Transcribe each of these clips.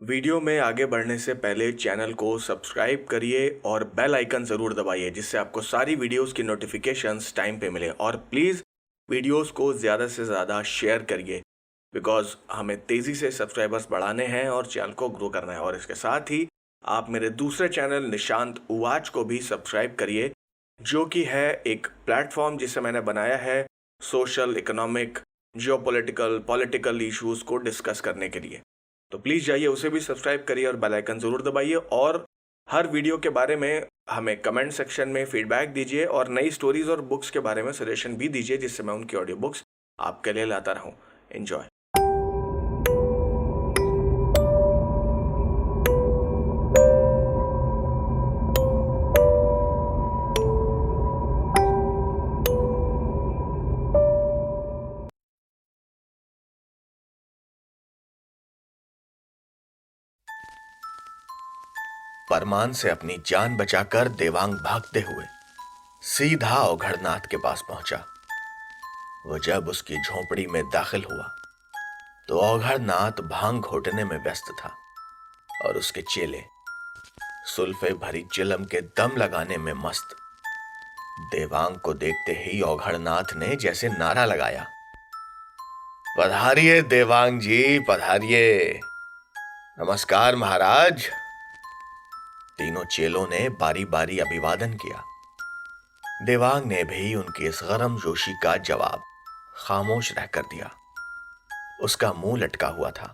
Video में आगे बढ़ने से पहले चैनल को सब्सक्राइब करिए और बेल आइकन ज़रूर दबाइए जिससे आपको सारी वीडियोस की नोटिफिकेशंस टाइम पे मिले। और प्लीज़ वीडियोस को ज़्यादा से ज़्यादा शेयर करिए बिकॉज हमें तेज़ी से सब्सक्राइबर्स बढ़ाने हैं और चैनल को ग्रो करना है। और इसके साथ ही आप मेरे दूसरे चैनल निशांत उवाच को भी सब्सक्राइब करिए, जो कि है एक प्लेटफॉर्म जिसे मैंने बनाया है social, economic, geopolitical, political issues को डिस्कस करने के लिए। तो प्लीज़ जाइए, उसे भी सब्सक्राइब करिए और बेल आइकन ज़रूर दबाइए। और हर वीडियो के बारे में हमें कमेंट सेक्शन में फीडबैक दीजिए और नई स्टोरीज और बुक्स के बारे में सजेशन भी दीजिए जिससे मैं उनकी ऑडियो बुक्स आपके लिए लाता रहूं। एंजॉय। परमान से अपनी जान बचाकर देवांग भागते हुए सीधा औघड़नाथ के पास पहुंचा। वो जब उसकी झोपड़ी में दाखिल हुआ तो औघड़नाथ भांग घोटने में व्यस्त था और उसके चेले सुल्फे भरी चिलम के दम लगाने में मस्त। देवांग को देखते ही औघड़नाथ ने जैसे नारा लगाया, पधारिए देवांग जी, पधारिए। नमस्कार महाराज। तीनों चेलों ने बारी बारी अभिवादन किया। देवांग ने भी उनकी इस गरम जोशी का जवाब खामोश रहकर दिया। उसका मुंह लटका हुआ था।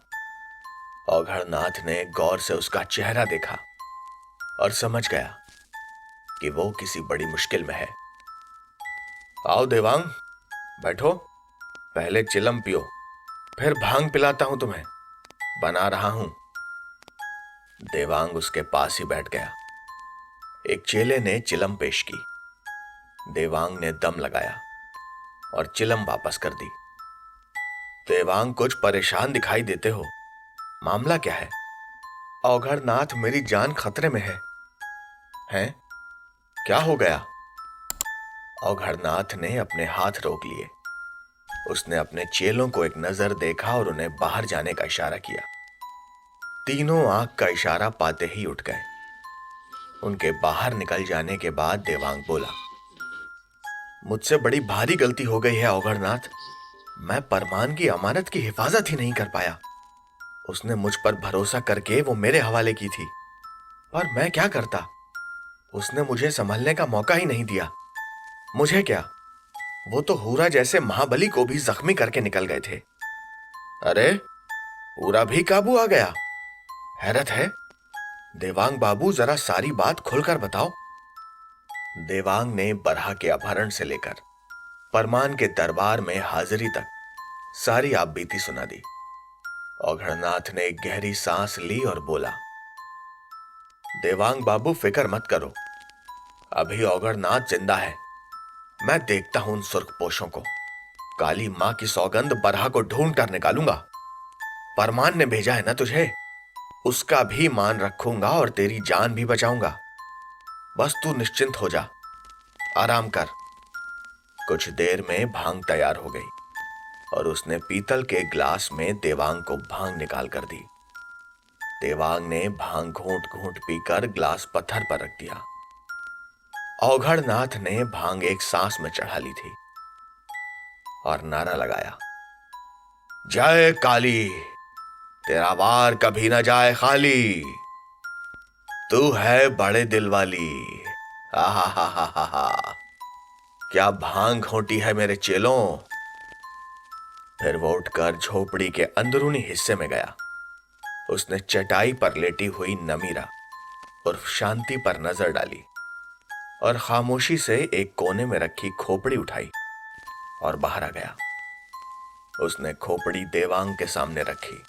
औघड़नाथ ने गौर से उसका चेहरा देखा और समझ गया कि वो किसी बड़ी मुश्किल में है। आओ देवांग, बैठो, पहले चिलम पियो, फिर भांग पिलाता हूं तुम्हें, बना रहा हूं। देवांग उसके पास ही बैठ गया। एक चेले ने चिलम पेश की। देवांग ने दम लगाया और चिलम वापस कर दी। देवांग कुछ परेशान दिखाई देते हो, मामला क्या है? औघड़नाथ, मेरी जान खतरे में है। हैं? क्या हो गया? औघड़नाथ ने अपने हाथ रोक लिए। उसने अपने चेलों को एक नजर देखा और उन्हें बाहर जाने का इशारा किया। तीनों आंख का इशारा पाते ही उठ गए। उनके बाहर निकल जाने के बाद देवांग बोला, मुझसे बड़ी भारी गलती हो गई है औघड़नाथ। मैं परमान की अमानत की हिफाजत ही नहीं कर पाया। उसने मुझ पर भरोसा करके वो मेरे हवाले की थी, और मैं क्या करता? उसने मुझे संभलने का मौका ही नहीं दिया। मुझे क्या, वो तो हूरा जैसे महाबली को भी जख्मी करके निकल गए थे। अरे, हूरा भी काबू आ गया? हैरत है। देवांग बाबू, जरा सारी बात खुलकर बताओ। देवांग ने बरहा के अपहरण से लेकर परमान के दरबार में हाजिरी तक सारी आप बीती सुना दी। औघड़नाथ ने एक गहरी सांस ली और बोला, देवांग बाबू, फिक्र मत करो, अभी औघड़नाथ जिंदा है। मैं देखता हूं उन सुर्खपोशों को। काली मां की सौगंध, बरहा को ढूंढ कर निकालूंगा। परमान ने भेजा है ना तुझे, उसका भी मान रखूंगा और तेरी जान भी बचाऊंगा। बस तू निश्चिंत हो जा, आराम कर। कुछ देर में भांग तैयार हो गई और उसने पीतल के ग्लास में देवांग को भांग निकाल कर दी। देवांग ने भांग घूंट घूंट पीकर ग्लास पत्थर पर रख दिया। औघड़नाथ ने भांग एक सांस में चढ़ा ली थी और नारा लगाया, जय काली, तेरा वार कभी ना जाए खाली, तू है बड़े दिल वाली। आहा हा हा हा हा। क्या भांग घोंटी है मेरे चेलों। फिर वो उठकर झोपड़ी के अंदरूनी हिस्से में गया। उसने चटाई पर लेटी हुई नमीरा उर्फ शांति पर नजर डाली और खामोशी से एक कोने में रखी खोपड़ी उठाई और बाहर आ गया। उसने खोपड़ी देवांग के सामने रखी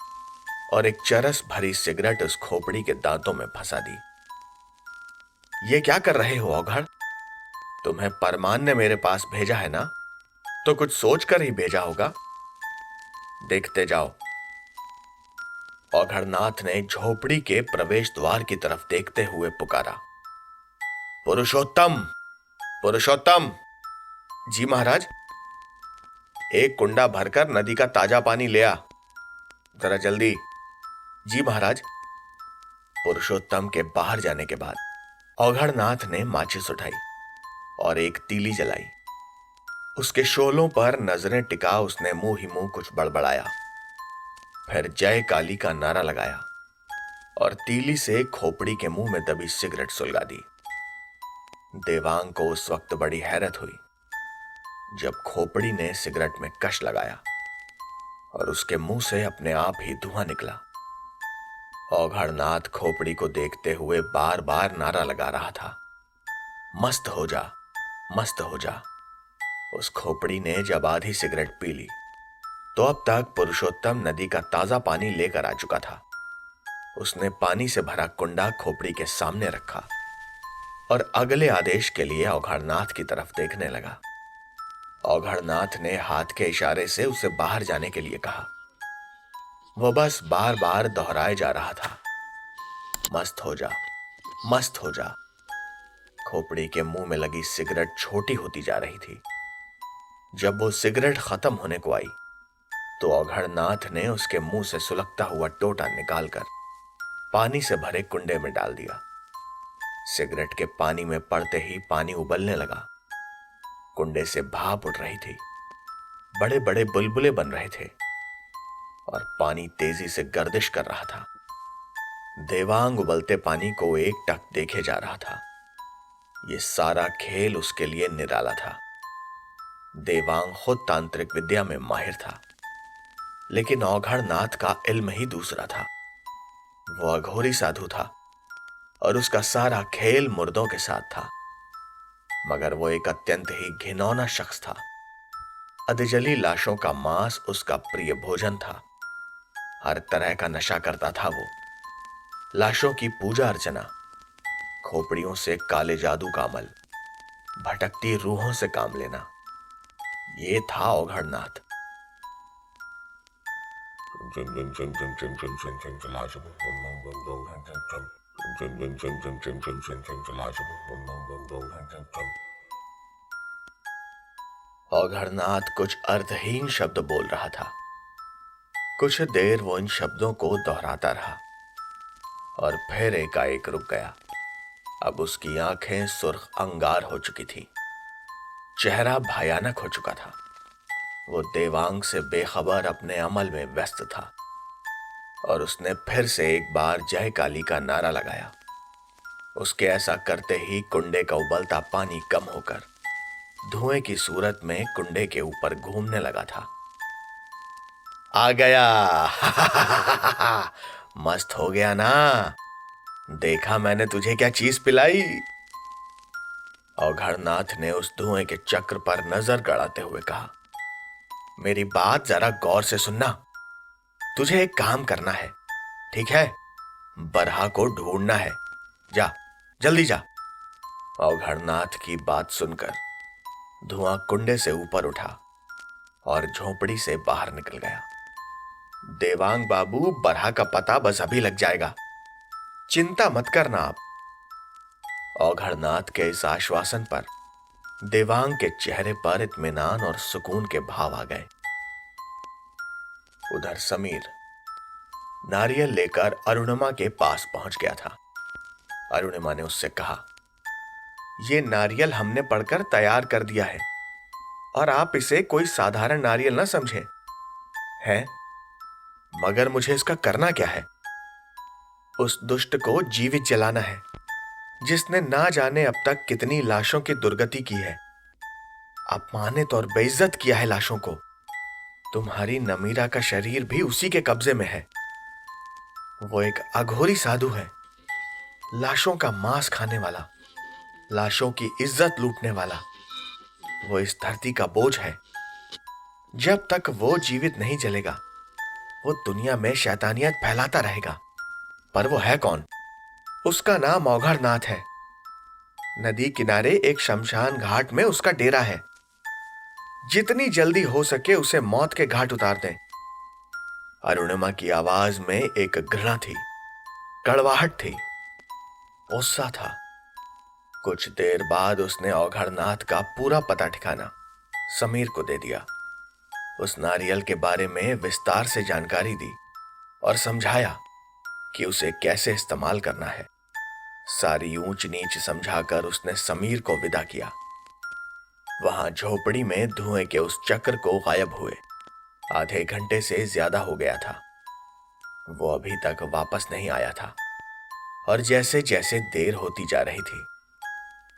और एक चरस भरी सिगरेट उस खोपड़ी के दांतों में फंसा दी। ये क्या कर रहे हो औघड़? तुम्हें परमान ने मेरे पास भेजा है ना, तो कुछ सोच कर ही भेजा होगा। देखते जाओ। औघड़नाथ ने झोपड़ी के प्रवेश द्वार की तरफ देखते हुए पुकारा, पुरुषोत्तम, पुरुषोत्तम। जी महाराज। एक कुंडा भरकर नदी का ताजा पानी ले आ, जरा जल्दी। जी महाराज। पुरुषोत्तम के बाहर जाने के बाद औघड़नाथ ने माचिस उठाई और एक तीली जलाई। उसके शोलों पर नजरें टिका उसने मुंह ही मुंह कुछ बड़बड़ाया, फिर जय काली का नारा लगाया और तीली से खोपड़ी के मुंह में दबी सिगरेट सुलगा दी। देवांग को उस वक्त बड़ी हैरत हुई जब खोपड़ी ने सिगरेट में कश लगाया और उसके मुंह से अपने आप ही धुआं निकला। औघड़नाथ खोपड़ी को देखते हुए बार बार नारा लगा रहा था, मस्त हो जा, मस्त हो जा। उस खोपड़ी ने जब आधी सिगरेट पी ली तो अब तक पुरुषोत्तम नदी का ताजा पानी लेकर आ चुका था। उसने पानी से भरा कुंडा खोपड़ी के सामने रखा और अगले आदेश के लिए औघड़नाथ की तरफ देखने लगा। औघड़नाथ ने हाथ के इशारे से उसे बाहर जाने के लिए कहा। वह बस बार बार दोहराए जा रहा था, मस्त हो जा, मस्त हो जा। खोपड़ी के मुंह में लगी सिगरेट छोटी होती जा रही थी। जब वो सिगरेट खत्म होने को आई तो औघड़नाथ ने उसके मुंह से सुलगता हुआ टोटा निकालकर पानी से भरे कुंडे में डाल दिया। सिगरेट के पानी में पड़ते ही पानी उबलने लगा। कुंडे से भाप उठ रही थी, बड़े बड़े बुलबुले बन रहे थे और पानी तेजी से गर्दिश कर रहा था। देवांग उबलते पानी को एक टक देखे जा रहा था। यह सारा खेल उसके लिए निराला था। देवांग खुद तांत्रिक विद्या में माहिर था, लेकिन औघड़नाथ का इल्म ही दूसरा था। वो अघोरी साधु था और उसका सारा खेल मुर्दों के साथ था। मगर वो एक अत्यंत ही घिनौना शख्स था। अधजली लाशों का मांस उसका प्रिय भोजन था। हर तरह का नशा करता था वो। लाशों की पूजा अर्चना, खोपड़ियों से काले जादू का अमल, भटकती रूहों से काम लेना, ये था औघड़नाथ। औघड़नाथ कुछ अर्थहीन शब्द बोल रहा था। कुछ देर वो इन शब्दों को दोहराता रहा और फिर एकाएक रुक गया। अब उसकी आंखें सुर्ख अंगार हो चुकी थी, चेहरा भयानक हो चुका था। वो देवांग से बेखबर अपने अमल में व्यस्त था और उसने फिर से एक बार जय काली का नारा लगाया। उसके ऐसा करते ही कुंडे का उबलता पानी कम होकर धुएं की सूरत में कुंडे के ऊपर घूमने लगा था। आ गया मस्त हो गया ना, देखा मैंने तुझे क्या चीज पिलाई। औघड़नाथ ने उस धुएं के चक्र पर नजर गड़ाते हुए कहा, मेरी बात जरा गौर से सुनना। तुझे एक काम करना है, ठीक है? बरहा को ढूंढना है। जा, जल्दी जा। औघड़नाथ की बात सुनकर धुआं कुंडे से ऊपर उठा और झोपड़ी से बाहर निकल गया। देवांग बाबू, बरहा का पता बस अभी लग जाएगा, चिंता मत करना आप। औघड़नाथ के इस आश्वासन पर देवांग के चेहरे पर इत्मीनान और सुकून के भाव आ गए। उधर समीर नारियल लेकर अरुणिमा के पास पहुंच गया था। अरुणिमा ने उससे कहा, ये नारियल हमने पढ़कर तैयार कर दिया है और आप इसे कोई साधारण नारियल ना समझे हैं, मगर मुझे इसका करना क्या है? उस दुष्ट को जीवित जलाना है जिसने ना जाने अब तक कितनी लाशों की दुर्गति की है, अपमानित और बेइज्जत किया है लाशों को। तुम्हारी नमीरा का शरीर भी उसी के कब्जे में है। वो एक अघोरी साधु है, लाशों का मांस खाने वाला, लाशों की इज्जत लूटने वाला। वो इस धरती का बोझ है। जब तक वो जीवित नहीं जलेगा वो दुनिया में शैतानियत फैलाता रहेगा। पर वो है कौन? उसका नाम औघड़नाथ है। नदी किनारे एक शमशान घाट में उसका डेरा है। जितनी जल्दी हो सके उसे मौत के घाट उतार दें। अरुणिमा की आवाज में एक घृणा थी, कड़वाहट थी, गुस्सा था। कुछ देर बाद उसने औघड़नाथ का पूरा पता ठिकाना समीर को दे दिया। उस नारियल के बारे में विस्तार से जानकारी दी और समझाया कि उसे कैसे इस्तेमाल करना है। सारी ऊंच नीच समझाकर उसने समीर को विदा किया। वहां झोपड़ी में धुएं के उस चक्र को गायब हुए आधे घंटे से ज्यादा हो गया था। वो अभी तक वापस नहीं आया था और जैसे जैसे देर होती जा रही थी,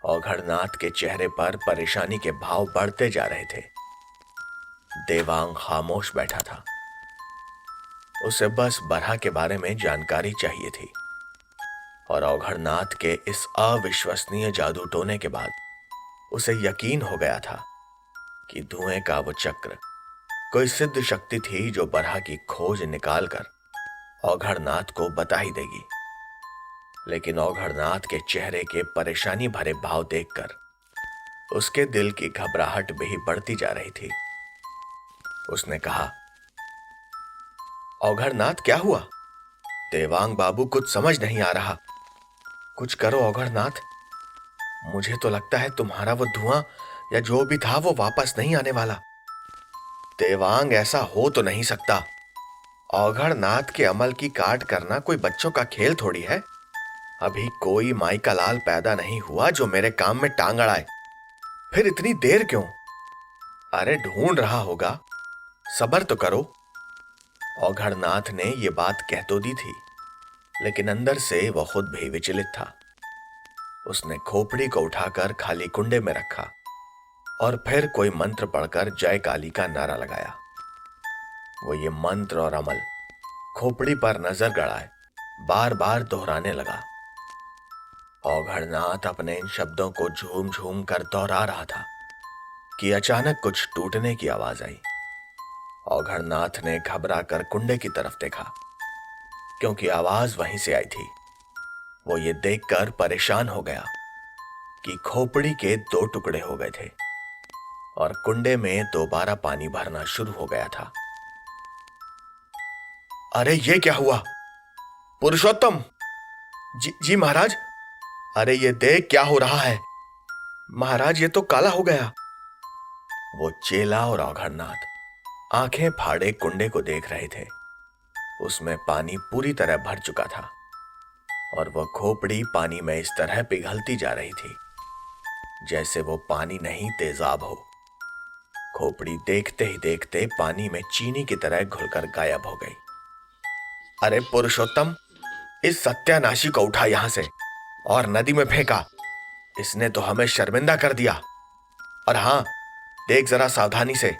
औघड़नाथ के चेहरे पर परेशानी के भाव बढ़ते जा रहे थे। देवांग खामोश बैठा था। उसे बस बरहा के बारे में जानकारी चाहिए थी और औघड़नाथ के इस अविश्वसनीय जादू टोने के बाद उसे यकीन हो गया था कि धुएं का वो चक्र कोई सिद्ध शक्ति थी जो बरहा की खोज निकालकर औघड़नाथ को बता ही देगी। लेकिन औघड़नाथ के चेहरे के परेशानी भरे भाव देखकर उसके दिल की घबराहट भी बढ़ती जा रही थी। उसने कहा, औघड़नाथ क्या हुआ? देवांग बाबू कुछ समझ नहीं आ रहा। कुछ करो औघड़नाथ। मुझे तो लगता है तुम्हारा वो धुआं या जो भी था वो वापस नहीं आने वाला। देवांग ऐसा हो तो नहीं सकता। औघड़नाथ के अमल की काट करना कोई बच्चों का खेल थोड़ी है। अभी कोई माई का लाल पैदा नहीं हुआ जो मेरे काम में टांग अड़ाए। फिर इतनी देर क्यों? अरे ढूंढ रहा होगा, सब्र तो करो। औघड़नाथ ने ये बात कह तो दी थी, लेकिन अंदर से वह खुद भी विचलित था। उसने खोपड़ी को उठाकर खाली कुंडे में रखा और फिर कोई मंत्र पढ़कर जय काली का नारा लगाया। वो ये मंत्र और अमल खोपड़ी पर नजर गड़ाए बार बार दोहराने लगा। औघड़नाथ अपने इन शब्दों को झूम झूम कर दोहरा रहा था कि अचानक कुछ टूटने की आवाज आई। औघड़नाथ ने घबरा कर कुंडे की तरफ देखा, क्योंकि आवाज वहीं से आई थी। वो ये देखकर परेशान हो गया कि खोपड़ी के 2 टुकड़े हो गए थे और कुंडे में दोबारा पानी भरना शुरू हो गया था। अरे ये क्या हुआ? पुरुषोत्तम! जी महाराज। अरे ये देख क्या हो रहा है। महाराज ये तो काला हो गया। वो चेला और औघड़नाथ आंखें फाड़े कुंडे को देख रहे थे। उसमें पानी पूरी तरह भर चुका था और वह खोपड़ी पानी में इस तरह पिघलती जा रही थी जैसे वो पानी नहीं तेजाब हो। खोपड़ी देखते ही देखते पानी में चीनी की तरह घुलकर गायब हो गई। अरे पुरुषोत्तम, इस सत्यानाशी को उठा यहां से और नदी में फेंका। इसने तो हमें शर्मिंदा कर दिया। और हां, देख जरा सावधानी से।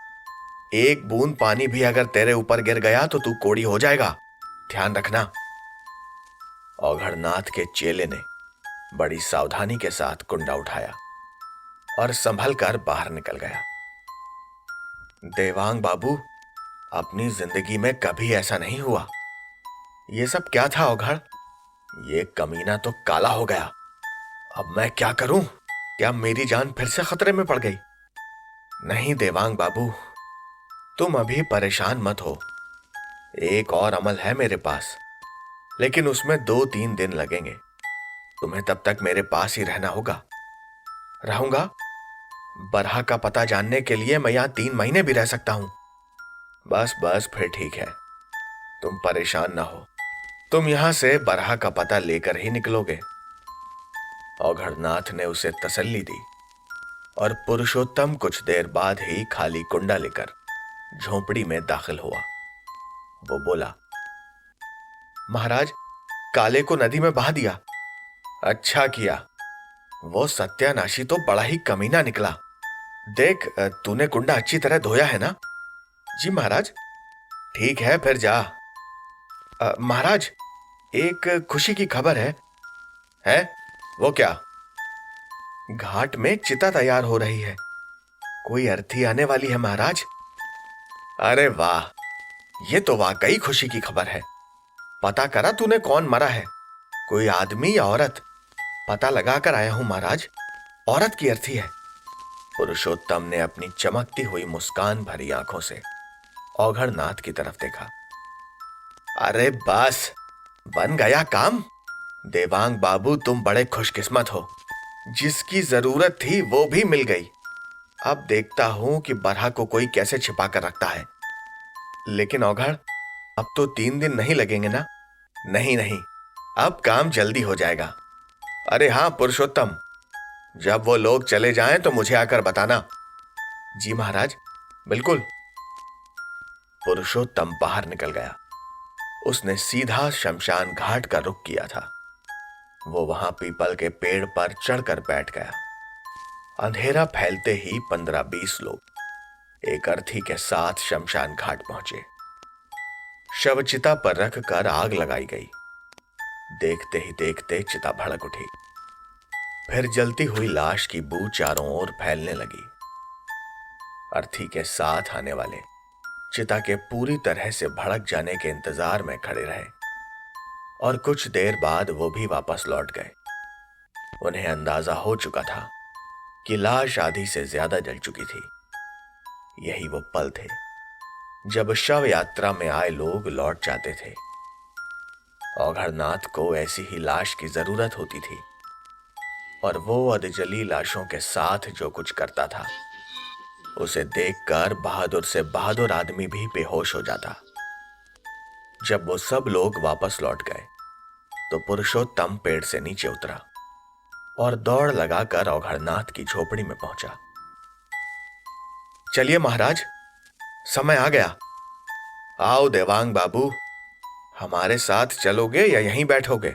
एक बूंद पानी भी अगर तेरे ऊपर गिर गया तो तू कोड़ी हो जाएगा। ध्यान रखना। औघड़नाथ के चेले ने बड़ी सावधानी के साथ कुंडा उठाया और संभल कर बाहर निकल गया। देवांग बाबू, अपनी जिंदगी में कभी ऐसा नहीं हुआ। ये सब क्या था औघड़? ये कमीना तो काला हो गया। अब मैं क्या करूं? क्या मेरी जान फिर से खतरे में पड़ गई? नहीं देवांग बाबू, तुम अभी परेशान मत हो। एक और अमल है मेरे पास, लेकिन उसमें 2-3 दिन लगेंगे। तुम्हें तब तक मेरे पास ही रहना होगा। रहूंगा? बरहा का पता जानने के लिए मैं यहां 3 महीने भी रह सकता हूं। बस बस, फिर ठीक है। तुम परेशान ना हो। तुम यहां से बरहा का पता लेकर ही निकलोगे। औघड़नाथ ने उसे तसल्ली दी और पुरुषोत्तम कुछ देर बाद ही खाली कुंडा लेकर झोंपड़ी में दाखिल हुआ। वो बोला, महाराज, काले को नदी में बहा दिया। अच्छा किया। वो सत्यानाशी तो बड़ा ही कमीना निकला। देख, तूने कुंडा अच्छी तरह धोया है ना? जी महाराज। ठीक है, फिर जा। महाराज, एक खुशी की खबर है। है? वो क्या? घाट में चिता तैयार हो रही है। कोई अर्थी आने वाली है महाराज। अरे वाह, ये तो वाकई खुशी की खबर है। पता करा तूने कौन मरा है? कोई आदमी या औरत? पता लगा कर आया हूं महाराज। औरत की अर्थी है। पुरुषोत्तम ने अपनी चमकती हुई मुस्कान भरी आंखों से औघड़नाथ की तरफ देखा। अरे बस, बन गया काम। देवांग बाबू, तुम बड़े खुशकिस्मत हो। जिसकी जरूरत थी वो भी मिल गई। अब देखता हूं कि बरहा को कोई कैसे छिपा कर रखता है। लेकिन औघड़, अब तो 3 दिन नहीं लगेंगे ना? नहीं नहीं, अब काम जल्दी हो जाएगा। अरे हाँ पुरुषोत्तम, जब वो लोग चले जाएं तो मुझे आकर बताना। जी महाराज, बिल्कुल। पुरुषोत्तम बाहर निकल गया। उसने सीधा शमशान घाट का रुख किया था। वो वहां पीपल के पेड़ पर चढ़कर बैठ गया। अंधेरा फैलते ही 15-20 लोग एक अर्थी के साथ शमशान घाट पहुंचे। शव चिता पर रखकर आग लगाई गई। देखते ही देखते चिता भड़क उठी। फिर जलती हुई लाश की बू चारों ओर फैलने लगी। अर्थी के साथ आने वाले चिता के पूरी तरह से भड़क जाने के इंतजार में खड़े रहे और कुछ देर बाद वो भी वापस लौट गए। उन्हें अंदाजा हो चुका था कि लाश आधी से ज्यादा जल चुकी थी। यही वो पल थे जब शव यात्रा में आए लोग लौट जाते थे। औघड़नाथ को ऐसी ही लाश की जरूरत होती थी और वो अधजली लाशों के साथ जो कुछ करता था उसे देखकर बहादुर से बहादुर आदमी भी बेहोश हो जाता। जब वो सब लोग वापस लौट गए तो पुरुषोत्तम पेड़ से नीचे उतरा और दौड़ लगाकर औघड़नाथ की झोपड़ी में पहुंचा। चलिए महाराज, समय आ गया। आओ देवांग बाबू, हमारे साथ चलोगे या यहीं बैठोगे?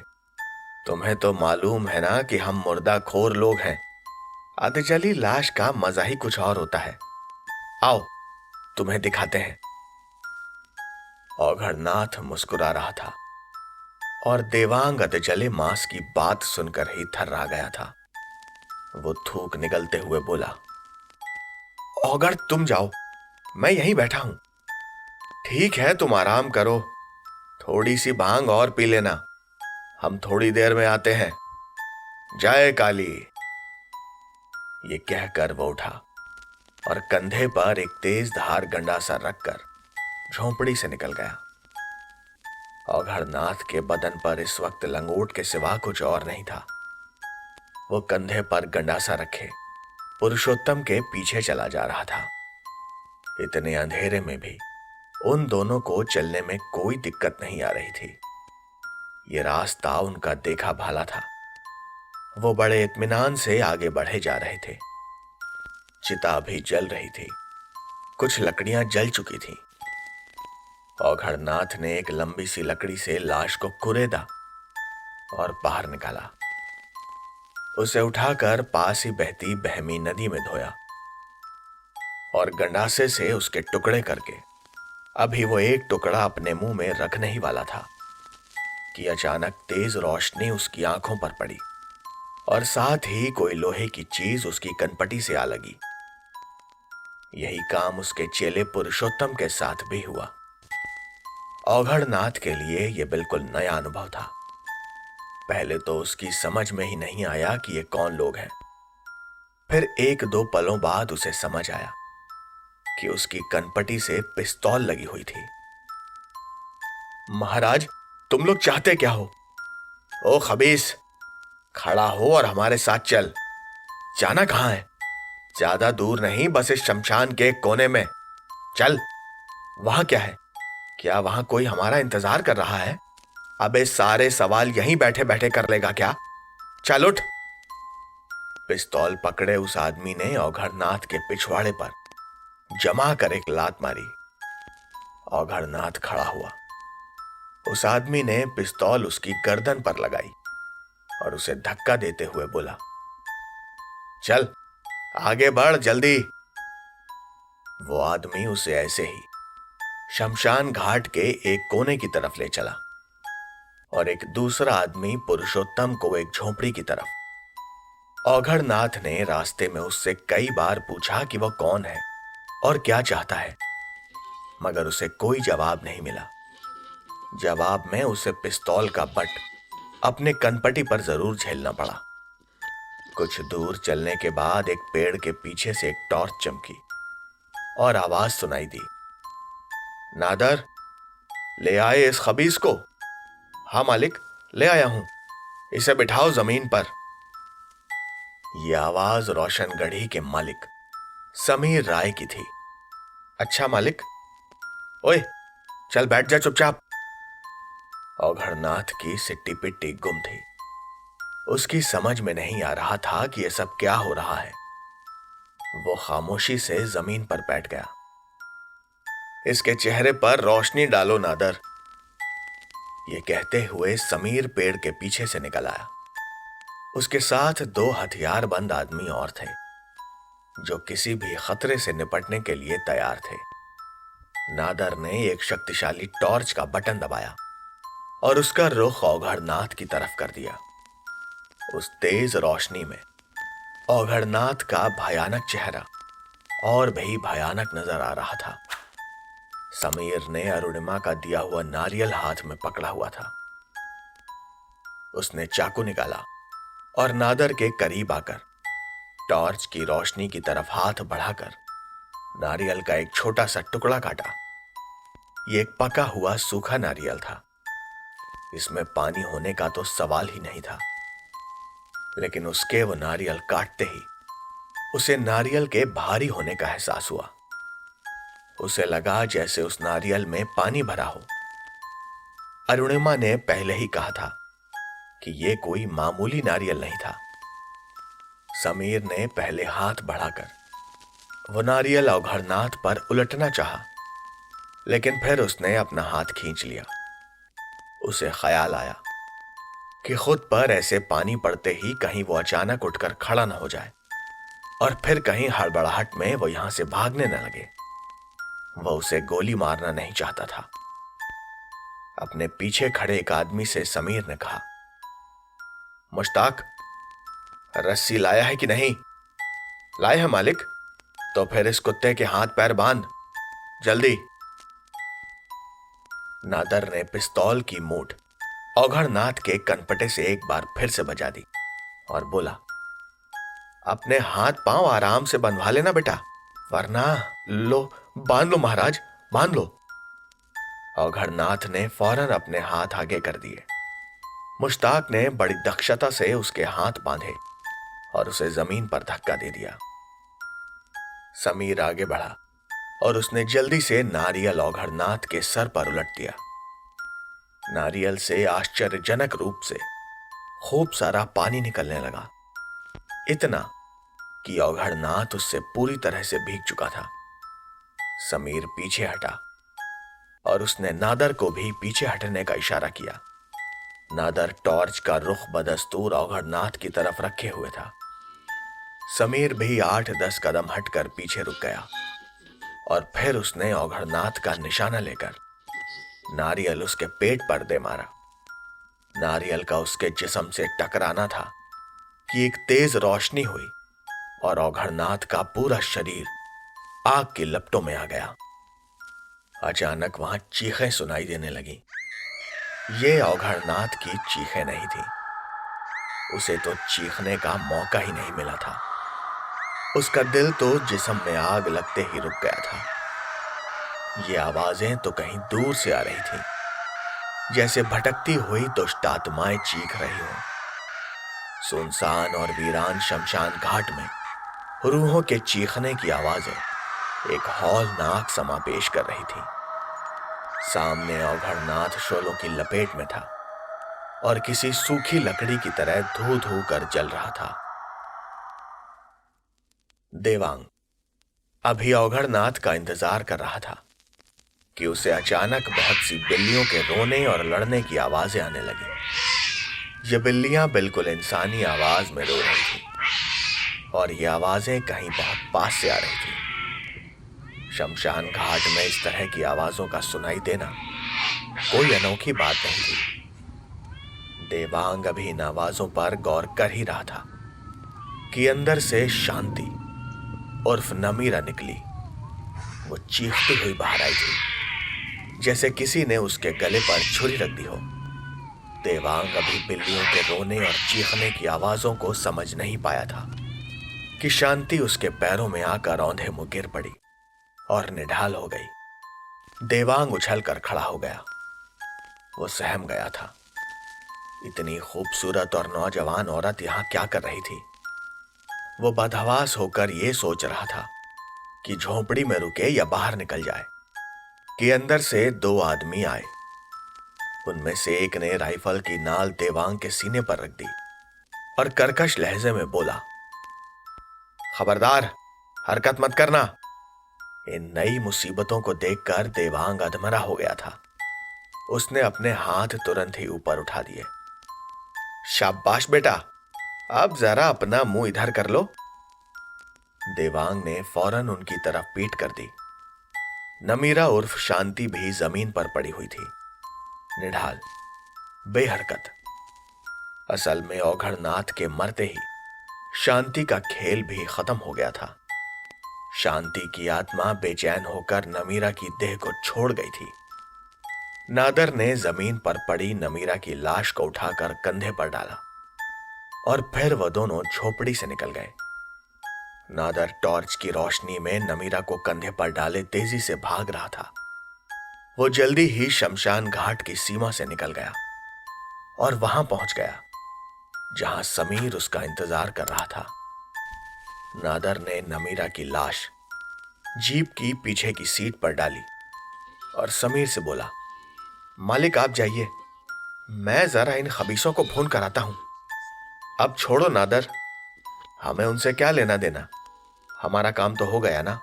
तुम्हें तो मालूम है ना कि हम मुर्दाखोर लोग हैं। अधजली लाश का मजा ही कुछ और होता है। आओ तुम्हें दिखाते हैं। औघड़नाथ मुस्कुरा रहा था और देवांग अधजले मांस की बात सुनकर ही थर्रा गया था। वो थूक निगलते हुए बोला, औघड़ तुम जाओ, मैं यहीं बैठा हूं। ठीक है, तुम आराम करो, थोड़ी सी भांग और पी लेना, हम थोड़ी देर में आते हैं। जय काली। ये कहकर वो उठा और कंधे पर एक तेज धार गंडासा रखकर झोंपड़ी से निकल गया। औघड़नाथ के बदन पर इस वक्त लंगोट के सिवा कुछ और नहीं था। वो कंधे पर गंडासा रखे पुरुषोत्तम के पीछे चला जा रहा था। इतने अंधेरे में भी उन दोनों को चलने में कोई दिक्कत नहीं आ रही थी। ये रास्ता उनका देखा भाला था। वो बड़े इत्मीनान से आगे बढ़े जा रहे थे। चिता भी जल रही थी, कुछ लकड़ियां जल चुकी थीं। औघड़नाथ ने एक लंबी सी लकड़ी से लाश को कुरेदा और बाहर निकाला। उसे उठाकर पास ही बहती बहमी नदी में धोया और गंडासे से उसके टुकड़े करके अभी वो एक टुकड़ा अपने मुंह में रखने ही वाला था कि अचानक तेज रोशनी उसकी आंखों पर पड़ी और साथ ही कोई लोहे की चीज उसकी कनपटी से आ लगी। यही काम उसके चेले पुरुषोत्तम के साथ भी हुआ। औघड़नाथ के लिए यह बिल्कुल नया अनुभव था। पहले तो उसकी समझ में ही नहीं आया कि ये कौन लोग हैं। फिर 1-2 पलों बाद उसे समझ आया कि उसकी कनपटी से पिस्तौल लगी हुई थी। महाराज, तुम लोग चाहते क्या हो? ओ खबीस, खड़ा हो और हमारे साथ चल। जाना कहां है? ज्यादा दूर नहीं, बस इस शमशान के कोने में। चल। वहां क्या है? क्या वहां कोई हमारा इंतजार कर रहा है? अबे सारे सवाल यहीं बैठे बैठे कर लेगा क्या? चल उठ। पिस्तौल पकड़े उस आदमी ने औघड़नाथ के पिछवाड़े पर जमा कर एक लात मारी। औघड़नाथ खड़ा हुआ। उस आदमी ने पिस्तौल उसकी गर्दन पर लगाई और उसे धक्का देते हुए बोला, चल आगे बढ़ जल्दी। वो आदमी उसे ऐसे ही शमशान घाट के एक कोने की तरफ ले चला और एक दूसरा आदमी पुरुषोत्तम को एक झोंपड़ी की तरफ। औघड़नाथ ने रास्ते में उससे कई बार पूछा कि वह कौन है और क्या चाहता है, मगर उसे कोई जवाब नहीं मिला। जवाब में उसे पिस्तौल का बट अपने कनपटी पर जरूर झेलना पड़ा। कुछ दूर चलने के बाद एक पेड़ के पीछे से एक टॉर्च चमकी और आवाज सुनाई दी, नादर, ले आए इस खबीस को। हाँ मालिक, ले आया हूं, इसे बिठाओ जमीन पर। यह आवाज रोशनगढ़ी के मालिक समीर राय की थी। अच्छा मालिक। ओए चल बैठ जा चुपचाप। औघड़नाथ की सिट्टी पिट्टी गुम थी। उसकी समझ में नहीं आ रहा था कि यह सब क्या हो रहा है। वो खामोशी से जमीन पर बैठ गया। इसके चेहरे पर रोशनी डालो नादर, ये कहते हुए समीर पेड़ के पीछे से निकल आया। उसके साथ 2 हथियारबंद आदमी और थे जो किसी भी खतरे से निपटने के लिए तैयार थे। नादर ने एक शक्तिशाली टॉर्च का बटन दबाया और उसका रुख औघड़नाथ की तरफ कर दिया। उस तेज रोशनी में औघड़नाथ का भयानक चेहरा और भी भयानक नजर आ रहा था। समीर ने अरुणिमा का दिया हुआ नारियल हाथ में पकड़ा हुआ था। उसने चाकू निकाला और नादर के करीब आकर टॉर्च की रोशनी की तरफ हाथ बढ़ाकर नारियल का एक छोटा सा टुकड़ा काटा। यह एक पका हुआ सूखा नारियल था। इसमें पानी होने का तो सवाल ही नहीं था, लेकिन उसके वो नारियल काटते ही उसे नारियल के भारी होने का एहसास हुआ। उसे लगा जैसे उस नारियल में पानी भरा हो। अरुणिमा ने पहले ही कहा था कि यह कोई मामूली नारियल नहीं था। समीर ने पहले हाथ बढ़ाकर वो नारियल औघड़नाथ पर उलटना चाहा, लेकिन फिर उसने अपना हाथ खींच लिया। उसे ख्याल आया कि खुद पर ऐसे पानी पड़ते ही कहीं वो अचानक उठकर खड़ा न हो जाए और फिर कहीं हड़बड़ाहट में वो यहां से भागने न लगे। वह उसे गोली मारना नहीं चाहता था। अपने पीछे खड़े एक आदमी से समीर ने कहा, मुश्ताक, रस्सी लाया है कि नहीं? लाए हैं मालिक। तो फिर इस कुत्ते के हाथ पैर बांध, जल्दी। नादर ने पिस्तौल की मूठ औघड़नाथ के कनपटे से एक बार फिर से बजा दी और बोला, अपने हाथ पांव आराम से बंधवा लेना बेटा, वरना लो, बांध लो महाराज, बांध लो। औघड़नाथ ने फौरन अपने हाथ आगे कर दिए। मुश्ताक ने बड़ी दक्षता से उसके हाथ बांधे और उसे जमीन पर धक्का दे दिया। समीर आगे बढ़ा और उसने जल्दी से नारियल औघड़नाथ के सर पर उलट दिया। नारियल से आश्चर्यजनक रूप से खूब सारा पानी निकलने लगा, इतना कि औघड़नाथ उससे पूरी तरह से भीग चुका था। समीर पीछे हटा और उसने नादर को भी पीछे हटने का इशारा किया। नादर टॉर्च का रुख बदस्तूर औघड़नाथ की तरफ रखे हुए था। समीर भी 8-10 कदम हटकर पीछे रुक गया और फिर उसने औघड़नाथ का निशाना लेकर नारियल उसके पेट पर दे मारा। नारियल का उसके जिस्म से टकराना था कि एक तेज रोशनी हुई और औघड़नाथ का पूरा शरीर आग की लपटों में आ गया। अचानक वहां चीखें सुनाई देने लगी। ये औघड़नाथ की चीखें नहीं थी। उसे तो चीखने का मौका ही नहीं मिला था। उसका दिल तो जिस्म में आग लगते ही रुक गया था। ये आवाजें तो कहीं दूर से आ रही थी, जैसे भटकती हुई दुष्ट आत्माएं चीख रही हों। सुनसान और वीरान शमशान घाट में रूहों के चीखने की आवाजें एक हौलनाक समा पेश कर रही थी। सामने औघड़नाथ शोलों की लपेट में था और किसी सूखी लकड़ी की तरह धू धू कर जल रहा था। देवांग अभी औघड़नाथ का इंतजार कर रहा था कि उसे अचानक बहुत सी बिल्लियों के रोने और लड़ने की आवाजें आने लगी। ये बिल्लियां बिल्कुल इंसानी आवाज में रो रही थी और ये आवाजें कहीं बहुत पास से आ रही थी। शमशान घाट में इस तरह की आवाजों का सुनाई देना कोई अनोखी बात नहीं थी। देवांग अभी इन आवाजों पर गौर कर ही रहा था कि अंदर से शांति उर्फ नमीरा निकली। वो चीखती हुई बाहर आई थी, जैसे किसी ने उसके गले पर छुरी रख दी हो। देवांग अभी बिल्लियों के रोने और चीखने की आवाजों को समझ नहीं पाया था कि शांति उसके पैरों में आकर औंधे मुंह गिर पड़ी और निढाल हो गई। देवांग उछलकर खड़ा हो गया। वो सहम गया था। इतनी खूबसूरत और नौजवान औरत यहां क्या कर रही थी? वो बदहवास होकर यह सोच रहा था कि झोंपड़ी में रुके या बाहर निकल जाए कि अंदर से 2 आदमी आए। उनमें से एक ने राइफल की नाल देवांग के सीने पर रख दी और कर्कश लहजे में बोला, खबरदार, हरकत मत करना। इन नई मुसीबतों को देखकर देवांग अधमरा हो गया था। उसने अपने हाथ तुरंत ही ऊपर उठा दिए। शाबाश बेटा, अब जरा अपना मुंह इधर कर लो। देवांग ने फौरन उनकी तरफ पीठ कर दी। नमीरा उर्फ शांति भी जमीन पर पड़ी हुई थी, निढाल, बेहरकत। असल में औघड़नाथ के मरते ही शांति का खेल भी खत्म हो गया था। शांति की आत्मा बेचैन होकर नमीरा की देह को छोड़ गई थी। नादर ने जमीन पर पड़ी नमीरा की लाश को उठाकर कंधे पर डाला और फिर वह दोनों झोपड़ी से निकल गए। नादर टॉर्च की रोशनी में नमीरा को कंधे पर डाले तेजी से भाग रहा था। वो जल्दी ही शमशान घाट की सीमा से निकल गया और वहां पहुंच गया जहां समीर उसका इंतजार कर रहा था। नादर ने नमीरा की लाश जीप की पीछे की सीट पर डाली और समीर से बोला, मालिक आप जाइए, मैं जरा इन खबीसों को फोन कराता हूं। अब छोड़ो नादर, हमें उनसे क्या लेना देना, हमारा काम तो हो गया ना।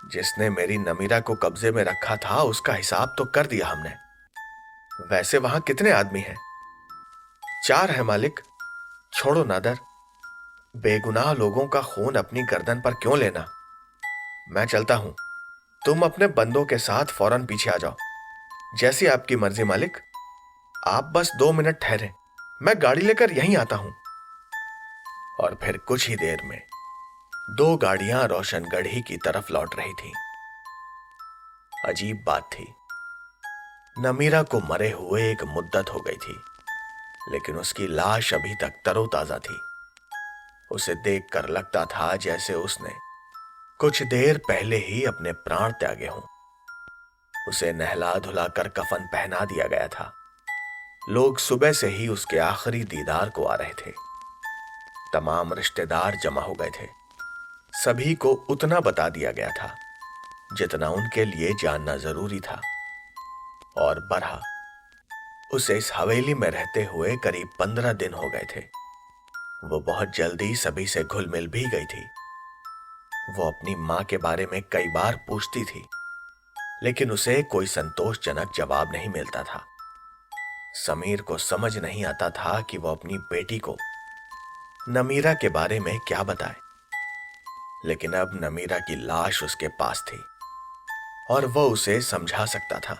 जिसने मेरी नमीरा को कब्जे में रखा था उसका हिसाब तो कर दिया हमने। वैसे वहां कितने आदमी हैं? 4 है मालिक। छोड़ो नादर, बेगुनाह लोगों का खून अपनी गर्दन पर क्यों लेना। मैं चलता हूं, तुम अपने बंदों के साथ फौरन पीछे आ जाओ। जैसी आपकी मर्जी मालिक, आप बस 2 मिनट ठहरे, मैं गाड़ी लेकर यहीं आता हूं। और फिर कुछ ही देर में 2 गाड़ियां रोशनगढ़ी की तरफ लौट रही थीं। अजीब बात थी, नमीरा को मरे हुए एक मुद्दत हो गई थी, लेकिन उसकी लाश अभी तक तरोताजा थी। उसे देखकर लगता था जैसे उसने कुछ देर पहले ही अपने प्राण त्यागे हों। उसे नहला धुलाकर कफन पहना दिया गया था। लोग सुबह से ही उसके आखिरी दीदार को आ रहे थे। तमाम रिश्तेदार जमा हो गए थे। सभी को उतना बता दिया गया था जितना उनके लिए जानना जरूरी था। और बरहा, उसे इस हवेली में रहते हुए करीब 15 दिन हो गए थे। वो बहुत जल्दी सभी से घुल मिल भी गई थी। वो अपनी मां के बारे में कई बार पूछती थी, लेकिन उसे कोई संतोषजनक जवाब नहीं मिलता था। समीर को समझ नहीं आता था कि वो अपनी बेटी को नमीरा के बारे में क्या बताए। लेकिन अब नमीरा की लाश उसके पास थी और वह उसे समझा सकता था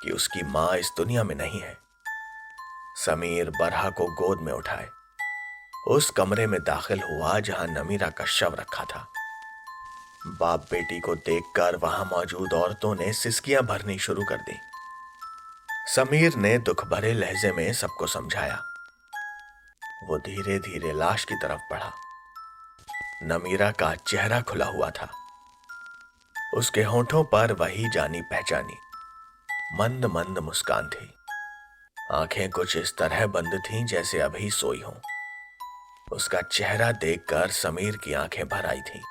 कि उसकी मां इस दुनिया में नहीं है। समीर बरहा को गोद में उठाए उस कमरे में दाखिल हुआ जहां नमीरा का शव रखा था। बाप बेटी को देखकर वहां मौजूद औरतों ने सिसकियां भरनी शुरू कर दी। समीर ने दुख भरे लहजे में सबको समझाया। वो धीरे धीरे लाश की तरफ बढ़ा। नमीरा का चेहरा खुला हुआ था। उसके होंठों पर वही जानी पहचानी मंद मंद मुस्कान थी। आंखें कुछ इस तरह बंद थीं जैसे अभी सोई हों। उसका चेहरा देखकर समीर की आंखें भर आई थीं।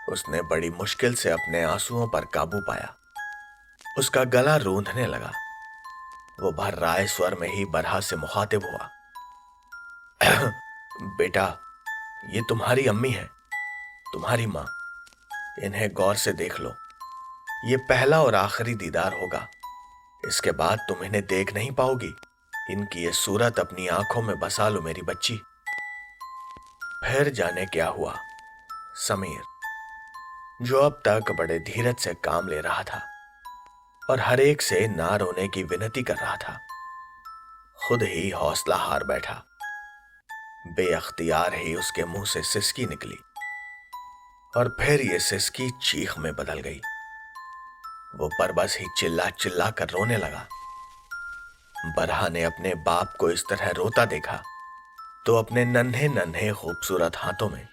उसने बड़ी मुश्किल से अपने आंसुओं पर काबू पाया। उसका गला रूंधने लगा। वो भर्राए स्वर में ही बरहा से मुखातिब हुआ, बेटा, ये तुम्हारी अम्मी है, तुम्हारी मां। इन्हें गौर से देख लो। ये पहला और आखिरी दीदार होगा। इसके बाद तुम इन्हें देख नहीं पाओगी। इनकी ये सूरत अपनी आंखों में बसा लो मेरी बच्ची। फिर जाने क्या हुआ। समीर, जो अब तक बड़े धीरज से काम ले रहा था और हर एक से ना रोने की विनती कर रहा था, खुद ही हौसला हार बैठा। बेअख्तियार ही उसके मुंह से सिसकी निकली और फिर ये सिसकी चीख में बदल गई। वो बरबस ही चिल्ला चिल्ला कर रोने लगा। बरहा ने अपने बाप को इस तरह रोता देखा तो अपने नन्हे नन्हे खूबसूरत हाथों में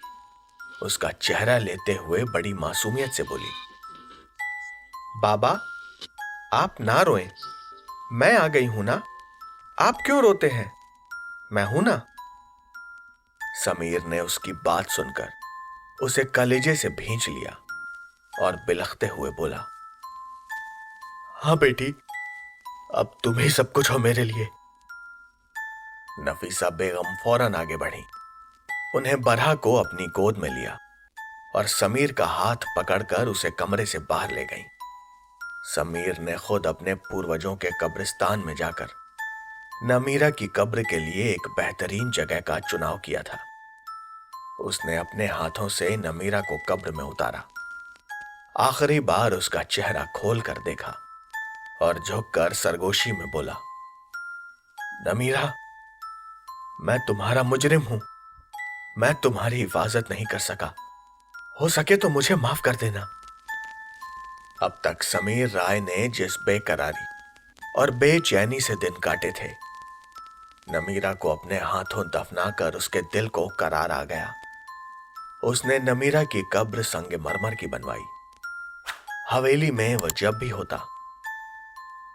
उसका चेहरा लेते हुए बड़ी मासूमियत से बोली, बाबा, आप ना रोएं, मैं आ गई हूं ना। आप क्यों रोते हैं? मैं हूं ना। समीर ने उसकी बात सुनकर उसे कलेजे से भींच लिया और बिलखते हुए बोला, हाँ बेटी, अब तुम ही सब कुछ हो मेरे लिए। नफीसा बेगम फौरन आगे बढ़ी, उन्हें बरहा को अपनी गोद में लिया और समीर का हाथ पकड़कर उसे कमरे से बाहर ले गई। समीर ने खुद अपने पूर्वजों के कब्रिस्तान में जाकर नमीरा की कब्र के लिए एक बेहतरीन जगह का चुनाव किया था। उसने अपने हाथों से नमीरा को कब्र में उतारा, आखिरी बार उसका चेहरा खोल कर देखा और झुककर सरगोशी में बोला, नमीरा, मैं तुम्हारा मुजरिम हूं। मैं तुम्हारी हिफाजत नहीं कर सका। हो सके तो मुझे माफ कर देना। अब तक समीर राय ने जिस बेकरारी और बेचैनी से दिन काटे थे, नमीरा को अपने हाथों दफनाकर उसके दिल को करार आ गया। उसने नमीरा की कब्र संगमरमर की बनवाई। हवेली में वह जब भी होता,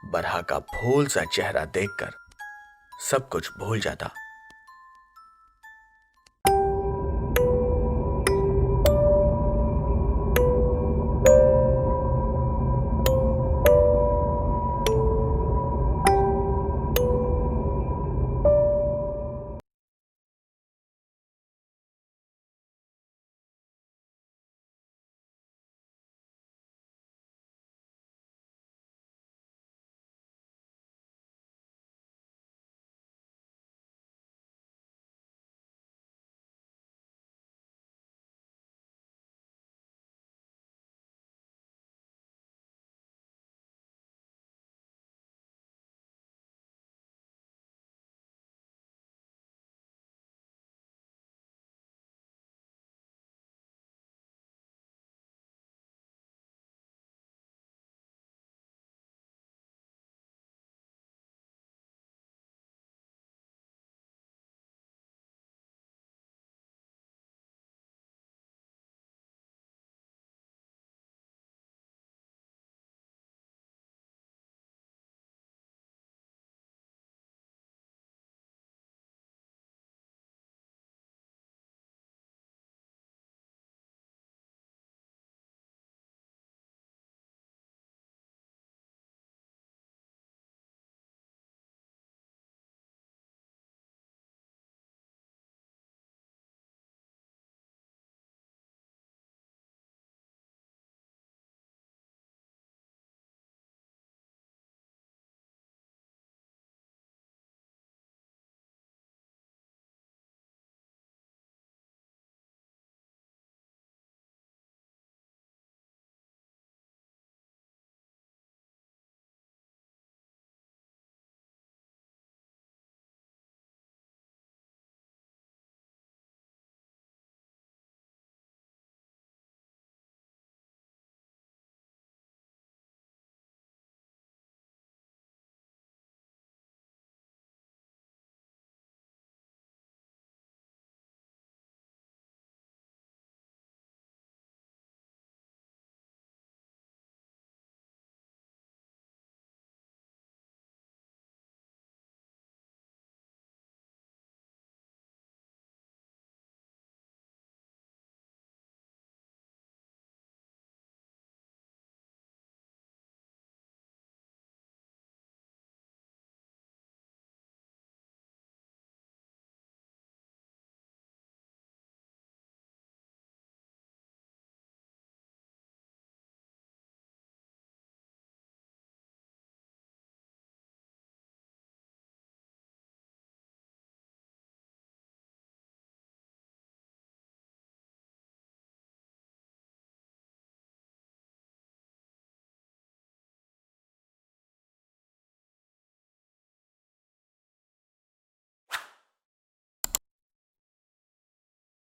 बरहा का फूल सा चेहरा देखकर सब कुछ भूल जाता।